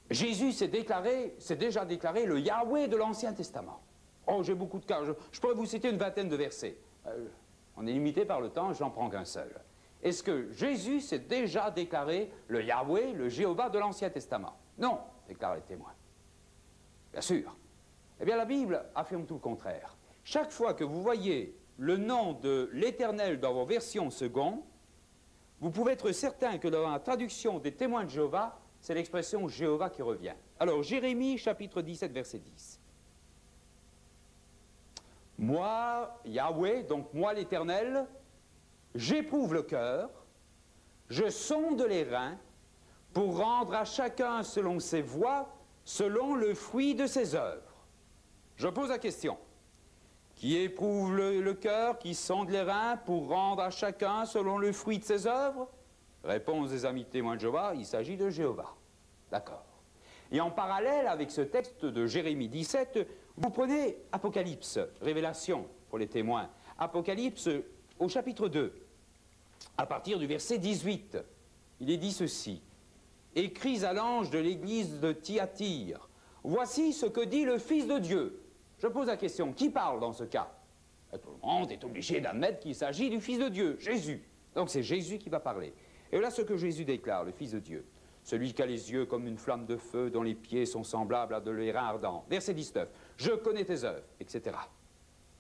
Jésus s'est déjà déclaré le Yahweh de l'Ancien Testament? Oh, j'ai beaucoup de cas, je pourrais vous citer une vingtaine de versets. On est limité par le temps, je n'en prends qu'un seul. Est-ce que Jésus s'est déjà déclaré le Yahweh, le Jéhovah de l'Ancien Testament? Non, déclarent les témoins. Bien sûr. Eh bien, la Bible affirme tout le contraire. Chaque fois que vous voyez le nom de l'Éternel dans vos versions secondes, vous pouvez être certain que dans la traduction des témoins de Jéhovah, c'est l'expression Jéhovah qui revient. Alors, Jérémie, chapitre 17, verset 10. Moi, Yahweh, donc moi l'Éternel, j'éprouve le cœur, je sonde les reins, pour rendre à chacun selon ses voies, selon le fruit de ses œuvres. Je pose la question. Qui éprouve le cœur, qui sonde les reins, pour rendre à chacun selon le fruit de ses œuvres? Réponse des amis témoins de Jéhovah, il s'agit de Jéhovah. D'accord. Et en parallèle avec ce texte de Jérémie 17, vous prenez Apocalypse, Révélation pour les témoins. Apocalypse au chapitre 2, à partir du verset 18, il est dit ceci. « Écris à l'ange de l'église de Thyatire, voici ce que dit le Fils de Dieu. » Je pose la question, qui parle dans ce cas? Tout le monde est obligé d'admettre qu'il s'agit du Fils de Dieu, Jésus. Donc c'est Jésus qui va parler. Et voilà ce que Jésus déclare, le Fils de Dieu. Celui qui a les yeux comme une flamme de feu, dont les pieds sont semblables à de l'airain ardent. Verset 19. Je connais tes œuvres, etc.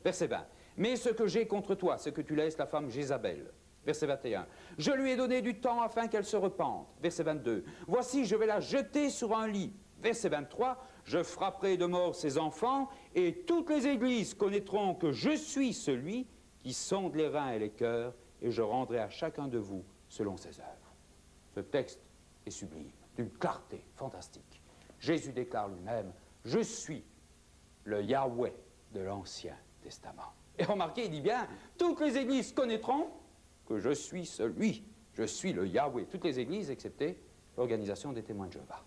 Verset 20. Mais ce que j'ai contre toi, c'est que tu laisses la femme Jézabel. Verset 21. Je lui ai donné du temps afin qu'elle se repente. Verset 22. Voici, je vais la jeter sur un lit. Verset 23. Je frapperai de mort ses enfants, et toutes les églises connaîtront que je suis celui qui sonde les reins et les cœurs, et je rendrai à chacun de vous selon ses œuvres. Ce texte est sublime, d'une clarté fantastique. Jésus déclare lui-même, je suis le Yahweh de l'Ancien Testament. Et remarquez, il dit bien, toutes les églises connaîtront que je suis celui, je suis le Yahweh. Toutes les églises, excepté l'organisation des témoins de Jéhovah,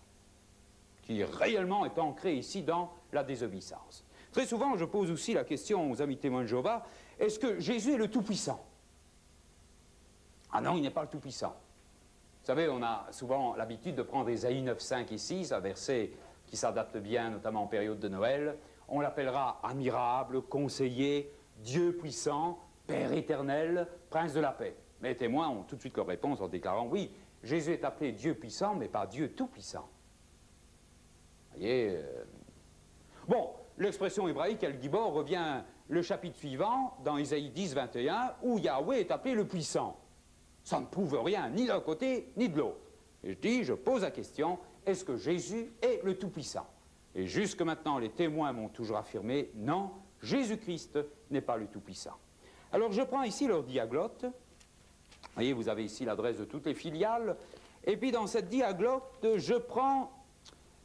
qui réellement est ancré ici dans la désobéissance. Très souvent, je pose aussi la question aux amis témoins de Jéhovah, est-ce que Jésus est le Tout-Puissant? Ah non, il n'est pas le Tout-Puissant. Vous savez, on a souvent l'habitude de prendre Ésaïe 9,5 ici, un verset qui s'adapte bien, notamment en période de Noël. On l'appellera admirable, conseiller, Dieu puissant, Père éternel, Prince de la paix. Mais les témoins ont tout de suite leur réponse en déclarant, oui, Jésus est appelé Dieu puissant, mais pas Dieu tout-puissant. Vous voyez Bon, l'expression hébraïque, El Gibor, revient le chapitre suivant, dans Ésaïe 10, 21, où Yahweh est appelé le puissant. Ça ne prouve rien, ni d'un côté, ni de l'autre. Et je pose la question, est-ce que Jésus est le Tout-Puissant? Et jusque maintenant, les témoins m'ont toujours affirmé, non, Jésus-Christ n'est pas le Tout-Puissant. Alors je prends ici leur diaglotte. Vous voyez, vous avez ici l'adresse de toutes les filiales. Et puis dans cette diaglotte, je prends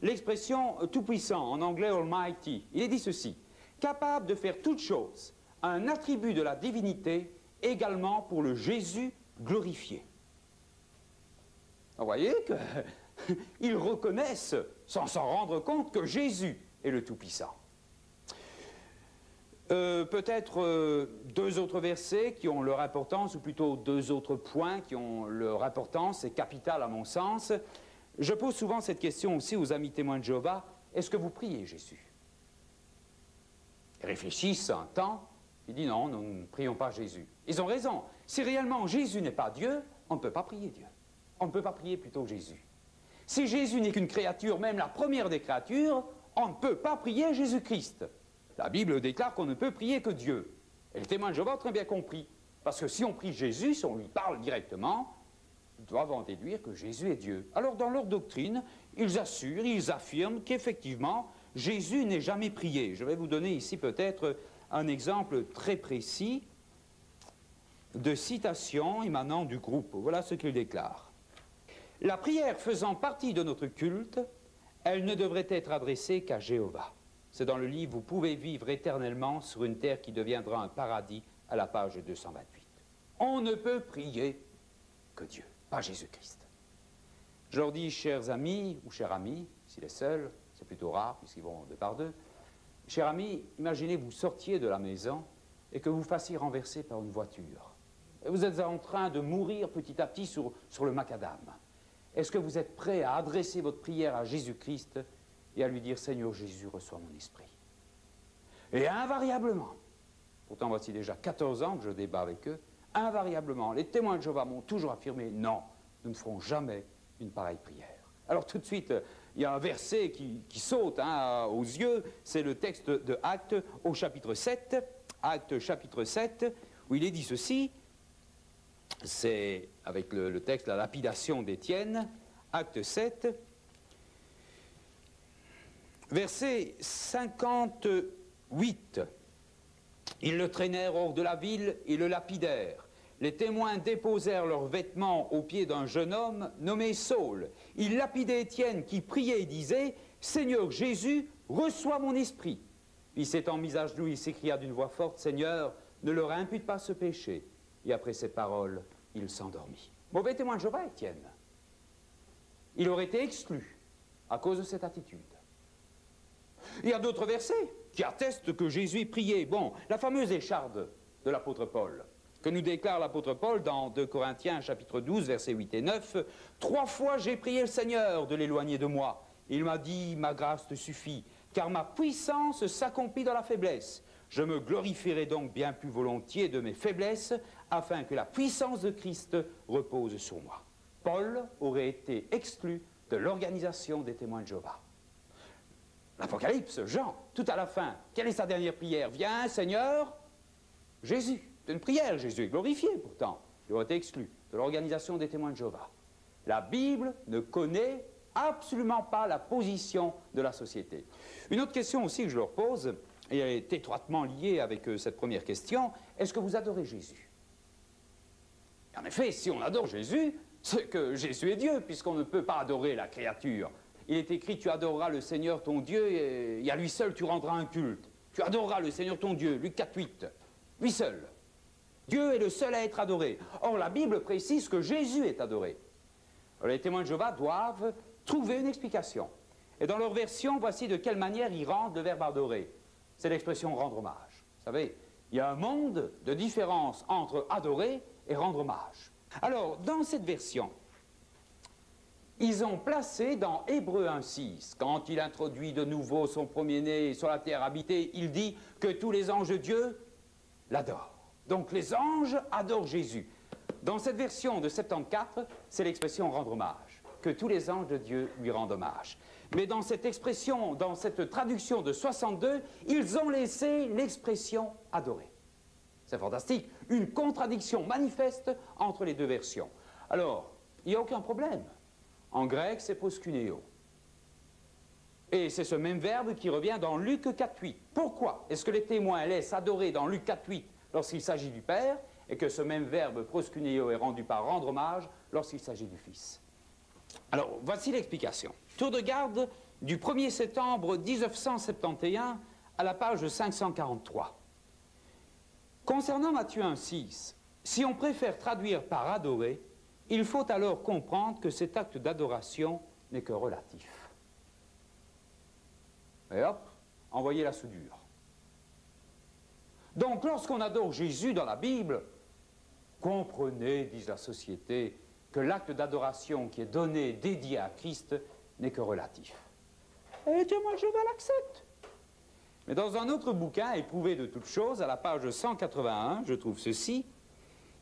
l'expression Tout-Puissant, en anglais Almighty. Il est dit ceci, capable de faire toutes choses, un attribut de la divinité, également pour le Jésus glorifié. Vous voyez qu'ils reconnaissent, sans s'en rendre compte, que Jésus est le Tout-Puissant. Peut-être deux autres versets qui ont leur importance, ou plutôt deux autres points qui ont leur importance, c'est capital à mon sens. Je pose souvent cette question aussi aux amis témoins de Jéhovah, est-ce que vous priez Jésus? Ils réfléchissent un temps, ils disent non, nous ne prions pas Jésus. Ils ont raison, si réellement Jésus n'est pas Dieu, on ne peut pas prier Dieu. On ne peut pas prier plutôt Jésus. Si Jésus n'est qu'une créature, même la première des créatures, on ne peut pas prier Jésus-Christ. La Bible déclare qu'on ne peut prier que Dieu. Et les témoins de Jéhovah ont très bien compris. Parce que si on prie Jésus, si on lui parle directement, ils doivent en déduire que Jésus est Dieu. Alors dans leur doctrine, ils assurent, ils affirment qu'effectivement, Jésus n'est jamais prié. Je vais vous donner ici peut-être un exemple très précis de citation émanant du groupe. Voilà ce qu'il déclare. La prière faisant partie de notre culte, elle ne devrait être adressée qu'à Jéhovah. C'est dans le livre « Vous pouvez vivre éternellement sur une terre qui deviendra un paradis » à la page 228. On ne peut prier que Dieu, pas Jésus-Christ. Je leur dis, chers amis, ou chers amis, s'il est seul, c'est plutôt rare puisqu'ils vont deux par deux. Chers amis, imaginez vous sortiez de la maison et que vous fassiez renverser par une voiture. Et vous êtes en train de mourir petit à petit sur le macadam. Est-ce que vous êtes prêt à adresser votre prière à Jésus-Christ et à lui dire « Seigneur Jésus, reçois mon esprit ». Et invariablement, pourtant voici déjà 14 ans que je débat avec eux, invariablement, les témoins de Jéhovah m'ont toujours affirmé « Non, nous ne ferons jamais une pareille prière ». Alors tout de suite, il y a un verset qui saute aux yeux, c'est le texte de Actes au chapitre 7, Actes chapitre 7, où il est dit ceci, c'est avec le texte « La lapidation d'Étienne », Acte 7, verset 58. Ils le traînèrent hors de la ville et le lapidèrent. Les témoins déposèrent leurs vêtements aux pieds d'un jeune homme nommé Saul. Ils lapidaient Étienne qui priait et disait « Seigneur Jésus, reçois mon esprit ». Puis s'étant mis à genoux, il s'écria d'une voix forte « Seigneur, ne leur impute pas ce péché ». Et après ces paroles, il s'endormit. Mauvais témoin de Jéhovah, Étienne. Il aurait été exclu à cause de cette attitude. Il y a d'autres versets qui attestent que Jésus priait. Bon, la fameuse écharde de l'apôtre Paul, que nous déclare l'apôtre Paul dans 2 Corinthiens chapitre 12, versets 8 et 9. « 3 fois j'ai prié le Seigneur de l'éloigner de moi. Il m'a dit, ma grâce te suffit, car ma puissance s'accomplit dans la faiblesse. Je me glorifierai donc bien plus volontiers de mes faiblesses, afin que la puissance de Christ repose sur moi. » Paul aurait été exclu de l'organisation des témoins de Jéhovah. L'Apocalypse, Jean, tout à la fin, quelle est sa dernière prière? Viens, Seigneur, Jésus. C'est une prière, Jésus est glorifié pourtant. Il aurait été exclu de l'organisation des témoins de Jéhovah. La Bible ne connaît absolument pas la position de la société. Une autre question aussi que je leur pose, et elle est étroitement liée avec cette première question, est-ce que vous adorez Jésus? En effet, si on adore Jésus, c'est que Jésus est Dieu, puisqu'on ne peut pas adorer la créature. Il est écrit, tu adoreras le Seigneur ton Dieu, et à lui seul tu rendras un culte. Tu adoreras le Seigneur ton Dieu, Luc 4, 8. Lui seul. Dieu est le seul à être adoré. Or, la Bible précise que Jésus est adoré. Alors, les témoins de Jéhovah doivent trouver une explication. Et dans leur version, voici de quelle manière ils rendent le verbe adorer. C'est l'expression rendre hommage. Vous savez, il y a un monde de différence entre adorer et rendre hommage. Alors, dans cette version, ils ont placé dans Hébreux 1,6, quand il introduit de nouveau son premier-né sur la terre habitée, il dit que tous les anges de Dieu l'adorent. Donc les anges adorent Jésus. Dans cette version de 74, c'est l'expression rendre hommage, que tous les anges de Dieu lui rendent hommage. Mais dans cette expression, dans cette traduction de 62, ils ont laissé l'expression adorer. C'est fantastique, une contradiction manifeste entre les deux versions. Alors, il n'y a aucun problème. En grec, c'est proskuneo. Et c'est ce même verbe qui revient dans Luc 4,8. Pourquoi est-ce que les témoins laissent adorer dans Luc 4,8 lorsqu'il s'agit du Père, et que ce même verbe proskuneo est rendu par rendre hommage lorsqu'il s'agit du Fils? Alors, voici l'explication. Tour de garde du 1er septembre 1971 à la page 543. Concernant Matthieu 1,6, si on préfère traduire par adorer, il faut alors comprendre que cet acte d'adoration n'est que relatif. Et hop, envoyez la soudure. Donc, lorsqu'on adore Jésus dans la Bible, comprenez, dit la société, que l'acte d'adoration qui est donné, dédié à Christ, n'est que relatif. Et témoin de Jéhovah l'accepte. Mais dans un autre bouquin, Éprouvé de toutes choses, à la page 181, je trouve ceci: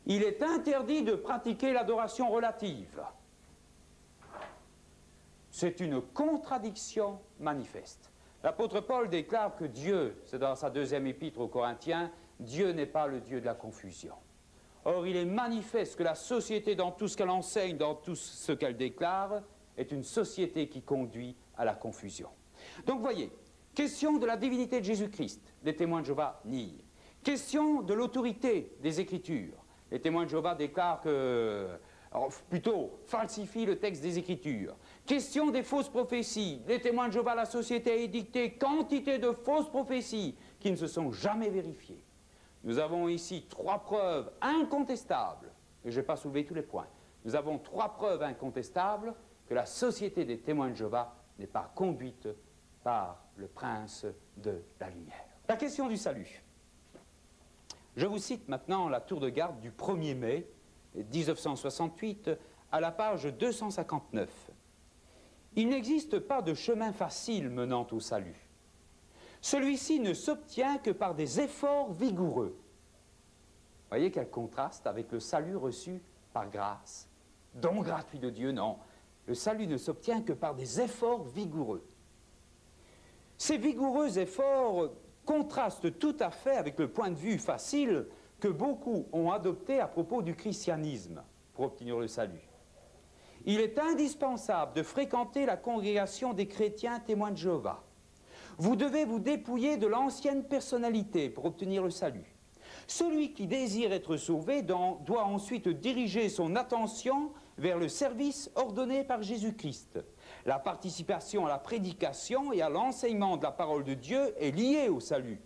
il est interdit de pratiquer l'adoration relative. C'est une contradiction manifeste. L'apôtre Paul déclare que Dieu, c'est dans sa deuxième épître aux Corinthiens, Dieu n'est pas le Dieu de la confusion. Or, il est manifeste que la société, dans tout ce qu'elle enseigne, dans tout ce qu'elle déclare, est une société qui conduit à la confusion. Donc, voyez, question de la divinité de Jésus-Christ, les témoins de Jéhovah nient. Question de l'autorité des Écritures. Les témoins de Jéhovah déclarent que, plutôt, falsifient le texte des Écritures. Question des fausses prophéties. Les témoins de Jéhovah, la société a édicté quantité de fausses prophéties qui ne se sont jamais vérifiées. Nous avons ici 3 preuves incontestables, et je n'ai pas soulevé tous les points. Nous avons 3 preuves incontestables que la société des témoins de Jéhovah n'est pas conduite par le prince de la lumière. La question du salut. Je vous cite maintenant la tour de garde du 1er mai 1968 à la page 259. Il n'existe pas de chemin facile menant au salut. Celui-ci ne s'obtient que par des efforts vigoureux. Voyez quel contraste avec le salut reçu par grâce. Don gratuit de Dieu, non. Le salut ne s'obtient que par des efforts vigoureux. Ces vigoureux efforts contrastent tout à fait avec le point de vue facile que beaucoup ont adopté à propos du christianisme pour obtenir le salut. Il est indispensable de fréquenter la congrégation des chrétiens témoins de Jéhovah. Vous devez vous dépouiller de l'ancienne personnalité pour obtenir le salut. Celui qui désire être sauvé doit ensuite diriger son attention vers le service ordonné par Jésus-Christ. La participation à la prédication et à l'enseignement de la parole de Dieu est liée au salut.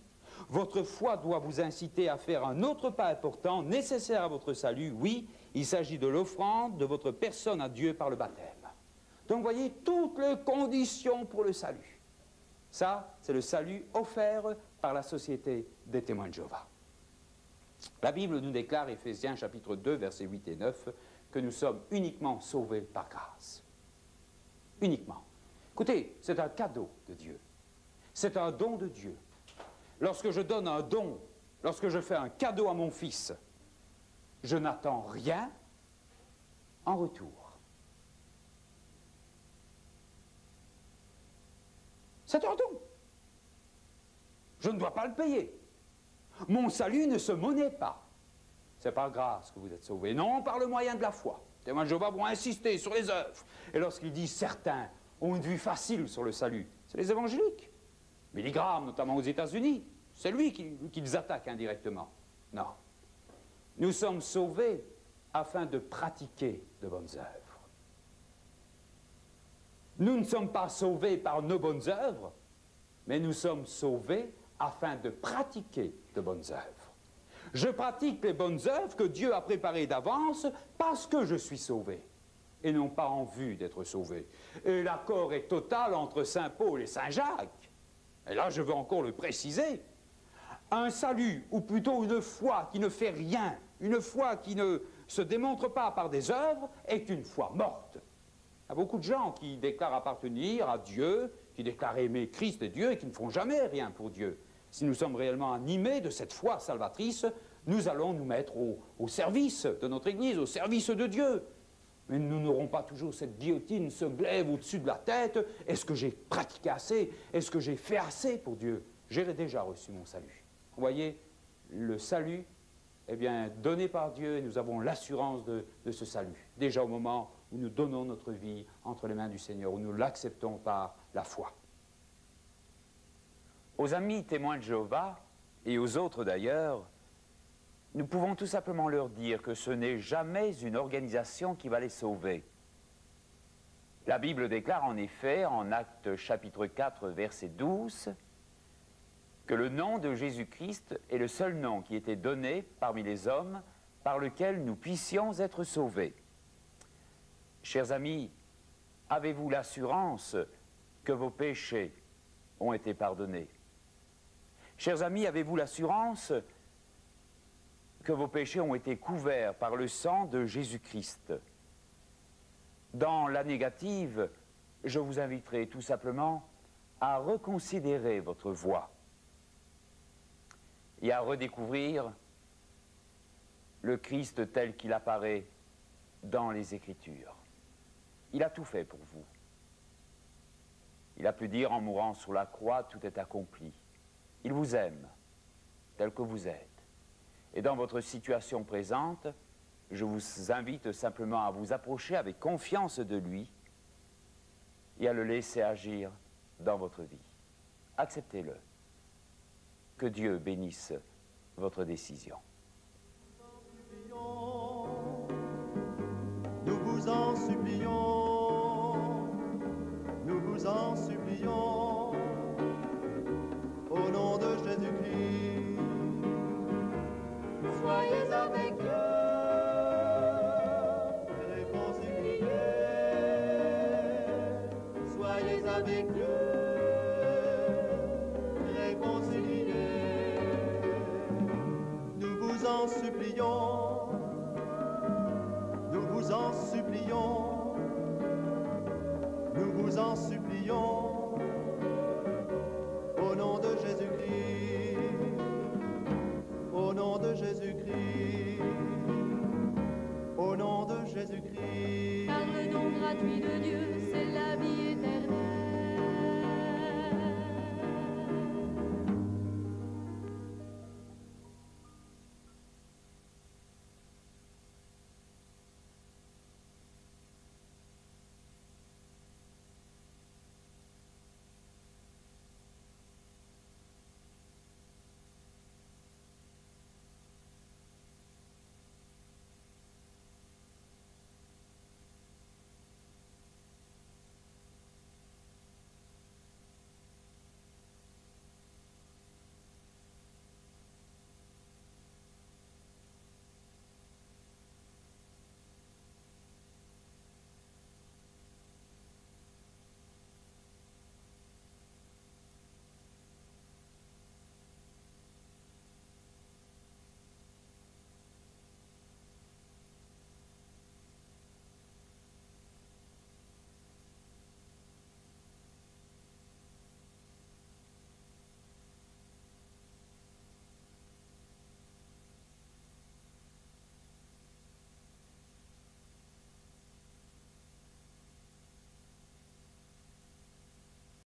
Votre foi doit vous inciter à faire un autre pas important, nécessaire à votre salut. Oui, il s'agit de l'offrande de votre personne à Dieu par le baptême. Donc, voyez, toutes les conditions pour le salut. Ça, c'est le salut offert par la société des témoins de Jéhovah. La Bible nous déclare, Éphésiens chapitre 2, versets 8 et 9, que nous sommes uniquement sauvés par grâce. Uniquement. Écoutez, c'est un cadeau de Dieu. C'est un don de Dieu. Lorsque je donne un don, lorsque je fais un cadeau à mon fils, je n'attends rien en retour. C'est un don. Je ne dois pas le payer. Mon salut ne se monnaie pas. C'est par grâce que vous êtes sauvés, non par le moyen de la foi. Les témoins de Jéhovah vont insister sur les œuvres. Et lorsqu'ils disent certains ont une vue facile sur le salut, c'est les évangéliques. Billy Graham, notamment aux États-Unis, c'est lui qu'ils attaquent indirectement. Non. Nous sommes sauvés afin de pratiquer de bonnes œuvres. Nous ne sommes pas sauvés par nos bonnes œuvres, mais nous sommes sauvés afin de pratiquer de bonnes œuvres. Je pratique les bonnes œuvres que Dieu a préparées d'avance parce que je suis sauvé. et non pas en vue d'être sauvés. Et l'accord est total entre saint Paul et saint Jacques. Et là, je veux encore le préciser. Un salut, ou plutôt une foi qui ne fait rien, une foi qui ne se démontre pas par des œuvres, est une foi morte. Il y a beaucoup de gens qui déclarent appartenir à Dieu, qui déclarent aimer Christ et Dieu, et qui ne font jamais rien pour Dieu. Si nous sommes réellement animés de cette foi salvatrice, nous allons nous mettre au service de notre Église, au service de Dieu. Mais nous n'aurons pas toujours cette guillotine, ce glaive au-dessus de la tête. Est-ce que j'ai pratiqué assez? Est-ce que j'ai fait assez pour Dieu? J'ai déjà reçu mon salut. Vous voyez, le salut, eh bien, donné par Dieu, et nous avons l'assurance de ce salut. Déjà au moment où nous donnons notre vie entre les mains du Seigneur, où nous l'acceptons par la foi. Aux amis témoins de Jéhovah, et aux autres d'ailleurs, nous pouvons tout simplement leur dire que ce n'est jamais une organisation qui va les sauver. La Bible déclare en effet, en Actes chapitre 4, verset 12, que le nom de Jésus-Christ est le seul nom qui était donné parmi les hommes par lequel nous puissions être sauvés. Chers amis, avez-vous l'assurance que vos péchés ont été pardonnés? Chers amis, avez-vous l'assurance que vos péchés ont été couverts par le sang de Jésus-Christ? Dans la négative, je vous inviterai tout simplement à reconsidérer votre voie et à redécouvrir le Christ tel qu'il apparaît dans les Écritures. Il a tout fait pour vous. Il a pu dire en mourant sur la croix, tout est accompli. Il vous aime tel que vous êtes. Et dans votre situation présente, je vous invite simplement à vous approcher avec confiance de lui et à le laisser agir dans votre vie. Acceptez-le. Que Dieu bénisse votre décision. Nous vous en supplions, nous vous en supplions, au nom de Jésus-Christ. Soyez avec Dieu, réconciliés, soyez avec Dieu. Nous vous en supplions, nous vous en supplions, nous vous en supplions, au nom de Jésus-Christ, au nom de Jésus-Christ, au nom de Jésus-Christ. Car le don gratuit de Dieu, c'est la vie éternelle.